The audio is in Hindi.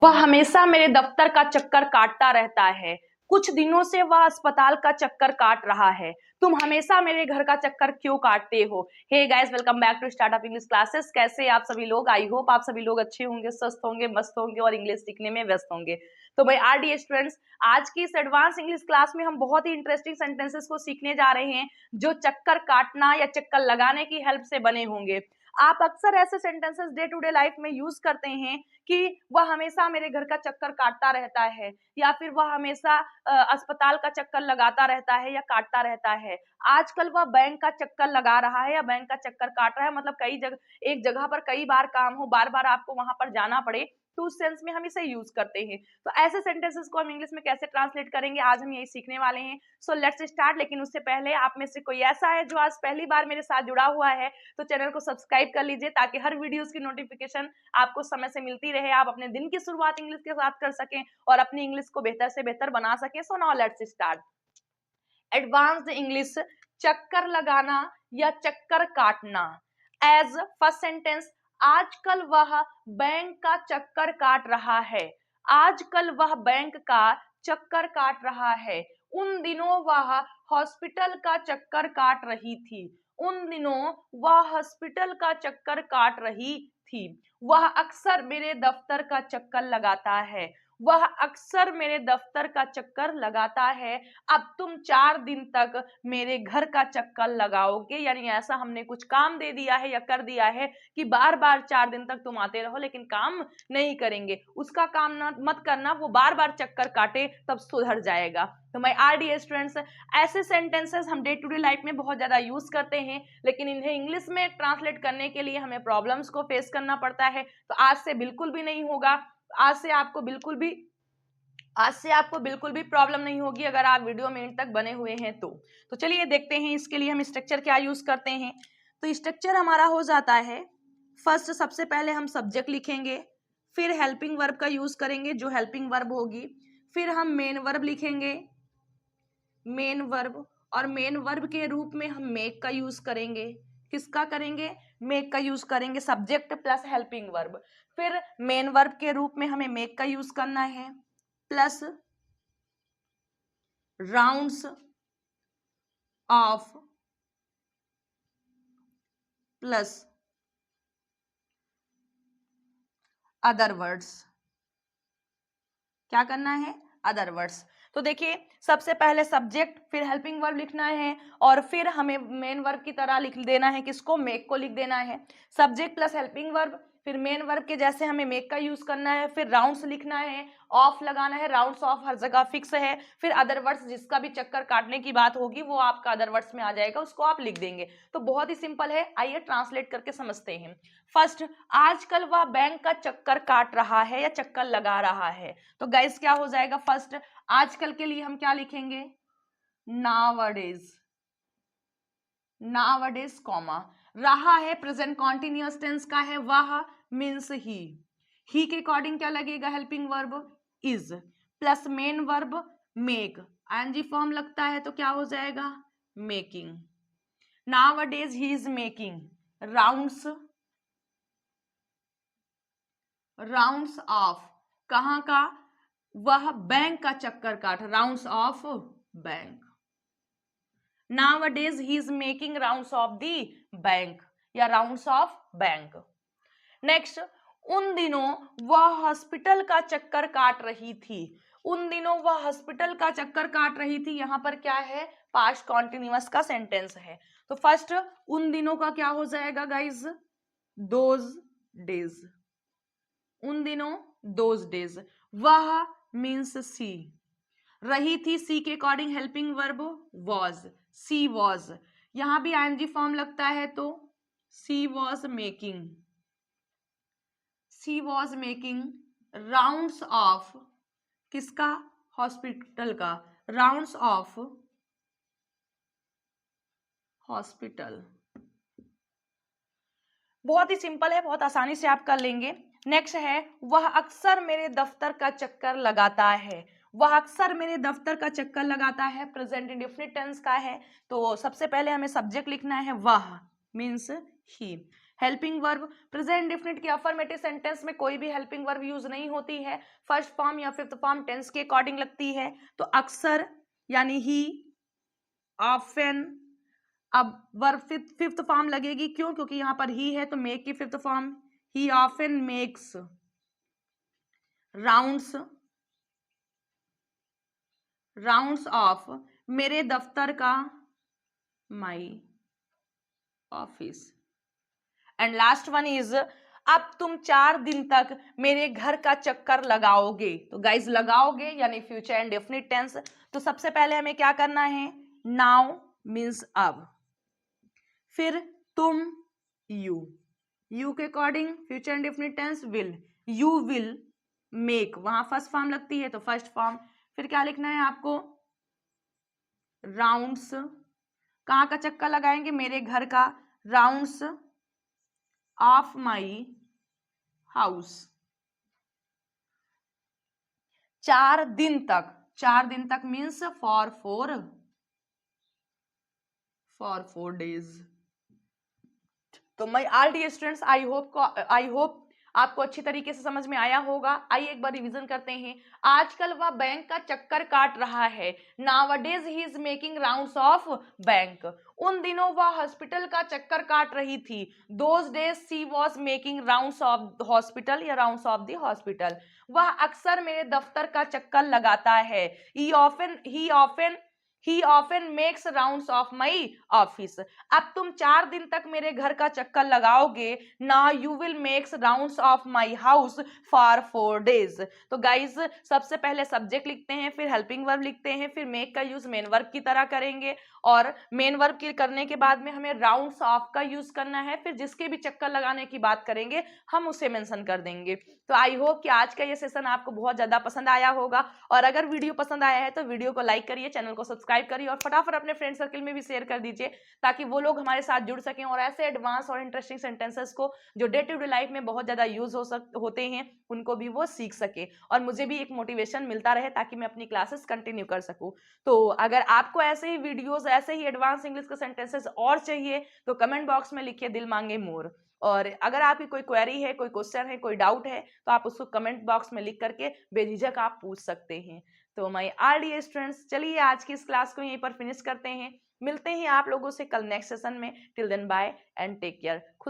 वह हमेशा मेरे दफ्तर का चक्कर काटता रहता है। कुछ दिनों से वह अस्पताल का चक्कर काट रहा है। तुम हमेशा मेरे घर का चक्कर क्यों काटते हो? Hey guys, welcome back to startup English classes. कैसे आप सभी लोग? आई होप आप सभी लोग अच्छे होंगे, स्वस्थ होंगे, मस्त होंगे और इंग्लिश सीखने में व्यस्त होंगे। तो भाई आरडी स्टूडेंट्स, आज की इस एडवांस इंग्लिश क्लास में हम बहुत ही इंटरेस्टिंग सेंटेंसेस को सीखने जा रहे हैं जो चक्कर काटना या चक्कर लगाने की हेल्प से बने होंगे। आप अक्सर ऐसे sentences day to day life में यूज करते हैं कि वह हमेशा मेरे घर का चक्कर काटता रहता है, या फिर वह हमेशा अस्पताल का चक्कर लगाता रहता है या काटता रहता है। आजकल वह बैंक का चक्कर लगा रहा है या बैंक का चक्कर काट रहा है, मतलब कई जगह एक जगह पर कई बार काम हो, बार बार आपको वहां पर जाना पड़े, तो उस सेंस में हम इसे यूज करते हैं। तो ऐसे सेंटेंसेस को हम इंग्लिश में कैसे ट्रांसलेट करेंगे, आज हम यही सीखने वाले हैं। So let's start. लेकिन उससे पहले आप में से कोई ऐसा है जो आज पहली बार मेरे साथ जुड़ा हुआ है, तो चैनल को सब्सक्राइब कर लीजिए ताकि हर वीडियोस की नोटिफिकेशन आपको समय से मिलती रहे, आप अपने दिन की शुरुआत इंग्लिश के साथ कर सकें और अपनी इंग्लिश को बेहतर से बेहतर बना सकें। So now let's start. Advanced English, चक्कर लगाना या चक्कर काटना। एज फर्स्ट सेंटेंस, आजकल वह बैंक का चक्कर काट रहा है। आजकल वह बैंक का चक्कर काट रहा है। उन दिनों वह हॉस्पिटल का चक्कर काट रही थी। उन दिनों वह हॉस्पिटल का चक्कर काट रही थी। वह अक्सर मेरे दफ्तर का चक्कर लगाता है। वह अक्सर मेरे दफ्तर का चक्कर लगाता है। अब तुम 4 दिन तक मेरे घर का चक्कर लगाओगे, यानी ऐसा हमने कुछ काम दे दिया है या कर दिया है कि बार बार 4 दिन तक तुम आते रहो लेकिन काम नहीं करेंगे। उसका काम ना मत करना, वो बार बार चक्कर काटे तब सुधर जाएगा। तो मैं आरडी स्टूडेंट्स, ऐसे सेंटेंसेस हम डे टू डे लाइफ में बहुत ज्यादा यूज करते हैं, लेकिन इन्हें इंग्लिश में ट्रांसलेट करने के लिए हमें प्रॉब्लम्स को फेस करना पड़ता है। तो आज से बिल्कुल भी नहीं होगा। आज से आपको बिल्कुल भी प्रॉब्लम नहीं होगी अगर आप वीडियो में एंड तक बने हुए हैं तो चलिए देखते हैं इसके लिए हम स्ट्रक्चर क्या यूज करते हैं। तो स्ट्रक्चर हमारा हो जाता है, फर्स्ट सबसे पहले हम सब्जेक्ट लिखेंगे, फिर हेल्पिंग वर्ब का यूज करेंगे जो हेल्पिंग वर्ब होगी, फिर हम मेन वर्ब लिखेंगे, मेन वर्ब, और मेन वर्ब के रूप में हम मेक का यूज करेंगे। किसका करेंगे? मेक का यूज करेंगे, सब्जेक्ट प्लस हेल्पिंग वर्ब। फिर मेन वर्ब के रूप में हमें मेक का यूज करना है, plus rounds of, plus other words. क्या करना है? Other words. तो देखिए, सबसे पहले सब्जेक्ट, फिर हेल्पिंग वर्ब लिखना है, और फिर हमें मेन वर्ब की तरह लिख देना है, किसको? मेक को लिख देना है। सब्जेक्ट प्लस हेल्पिंग वर्ब, फिर मेन वर्ब के जैसे हमें मेक का यूज करना है, फिर राउंड्स लिखना है, ऑफ लगाना है, राउंड्स ऑफ हर जगह फिक्स है, फिर अदर वर्ड्स, जिसका भी चक्कर काटने की बात होगी वो आपका अदर वर्ड्स में आ जाएगा, उसको आप लिख देंगे। तो बहुत ही सिंपल है, आइए ट्रांसलेट करके समझते हैं। फर्स्ट, आजकल वह बैंक का चक्कर काट रहा है या चक्कर लगा रहा है। तो गाइस क्या हो जाएगा? फर्स्ट, आजकल के लिए हम क्या लिखेंगे? नाउअडेज। नाउअडेज कॉमा, रहा है प्रेजेंट कॉन्टिन्यूअस टेंस का है, वह मीन्स ही के अकॉर्डिंग क्या लगेगा? Helping verb is, plus main verb make, ING form लगता है तो क्या हो जाएगा? Making. Nowadays he is making rounds of, कहाँ का? वह बैंक का चक्कर काट, rounds of bank. Nowadays he is making rounds of the bank या rounds of bank. नेक्स्ट, उन दिनों वह हॉस्पिटल का चक्कर काट रही थी। उन दिनों वह हॉस्पिटल का चक्कर काट रही थी, यहां पर क्या है? पास्ट कॉन्टिन्यूअस का सेंटेंस है। तो फर्स्ट, उन दिनों का क्या हो जाएगा गाइज? Those days. उन दिनों, दोज डेज। वह मीन्स सी, रही थी, सी के according helping verb was, she was, यहां भी आईएनजी फॉर्म लगता है तो she was making, she was making rounds of, किसका? हॉस्पिटल का, राउंड्स ऑफ हॉस्पिटल। बहुत ही सिंपल है, बहुत आसानी से आप कर लेंगे। नेक्स्ट है, वह अक्सर मेरे दफ्तर का चक्कर लगाता है। वह अक्सर मेरे दफ्तर का चक्कर लगाता है, प्रेजेंट इंडेफिनिट टेंस का है। तो सबसे पहले हमें सब्जेक्ट लिखना है, वह means he, helping verb, present indefinite की अफर्मेटिव सेंटेंस में कोई भी हेल्पिंग वर्ब यूज नहीं होती है, फर्स्ट फॉर्म या फिफ्थ फॉर्म टेंस के अकॉर्डिंग लगती है। तो अक्सर यानी ही, ऑफन, अब वर्ब फिफ्थ फॉर्म लगेगी, क्यों? क्योंकि यहां पर ही है तो मेक की fifth form, he often makes rounds of मेरे दफ्तर का, my office. And last one is, अब तुम 4 दिन तक मेरे घर का चक्कर लगाओगे। तो गाइज लगाओगे यानी फ्यूचर इंडेफिनिट टेंस। तो सबसे पहले हमें क्या करना है, नाउ मीन्स अब, फिर तुम, यू के according future indefinite tense will, you will make, वहां फर्स्ट फॉर्म लगती है तो फर्स्ट फॉर्म। फिर क्या लिखना है आपको, राउंड्स, कहाँ का चक्कर लगाएंगे, मेरे घर का, राउंड्स ऑफ माई हाउस। 4 दिन तक, 4 दिन तक मीन्स फॉर 4 डेज। तो my all dear students, I hope आपको अच्छी तरीके से समझ में आया होगा। आइए एक बार रिवीजन करते हैं। आजकल वह बैंक का चक्कर काट रहा है, nowadays he is making rounds of bank. उन दिनों वह हॉस्पिटल का चक्कर काट रही थी, those days she was making rounds of hospital या राउंड्स ऑफ द हॉस्पिटल। वह अक्सर मेरे दफ्तर का चक्कर लगाता है, ही often makes rounds of my office. अब तुम 4 दिन तक मेरे घर का चक्कर लगाओगे, now you will makes rounds of my house for 4 days. तो गाइज सबसे पहले सब्जेक्ट लिखते हैं, फिर हेल्पिंग वर्ब लिखते हैं, फिर मेक का यूज मेन वर्ब की तरह करेंगे, और मेन वर्ब की करने के बाद में हमें राउंड्स ऑफ का यूज करना है, फिर जिसके भी चक्कर लगाने की बात करेंगे हम उसे मेंशन कर देंगे। तो आई होप कि आज का ये सेशन आपको बहुत ज्यादा पसंद आया होगा, और अगर वीडियो पसंद आया है तो वीडियो को लाइक करिए, चैनल को सब्सक्राइब करिए, और फटाफट अपने फ्रेंड सर्कल में भी शेयर कर दीजिए, ताकि वो लोग हमारे साथ जुड़ सकें और ऐसे एडवांस और इंटरेस्टिंग सेंटेंसेस को जो डे टू डे लाइफ में बहुत ज्यादा यूज होते हैं उनको भी वो सीख सके, और मुझे भी एक मोटिवेशन मिलता रहे ताकि मैं अपनी क्लासेस कंटिन्यू कर सकूं। तो अगर आपको ऐसे ही वीडियोस, ऐसे ही एडवांस इंग्लिश के सेंटेंसेस और चाहिए तो कमेंट बॉक्स में लिखिए दिल मांगे मोर। और अगर आपकी कोई क्वेरी है, कोई क्वेश्चन है, कोई डाउट है, तो आप उसको कमेंट बॉक्स में लिख करके बेझिझक आप पूछ सकते हैं। तो माय ऑल डियर स्टूडेंट्स, चलिए आज की इस क्लास को यहीं पर फिनिश करते हैं। मिलते हैं आप लोगों से कल नेक्स्ट सेशन में। Till then bye and take care. खुश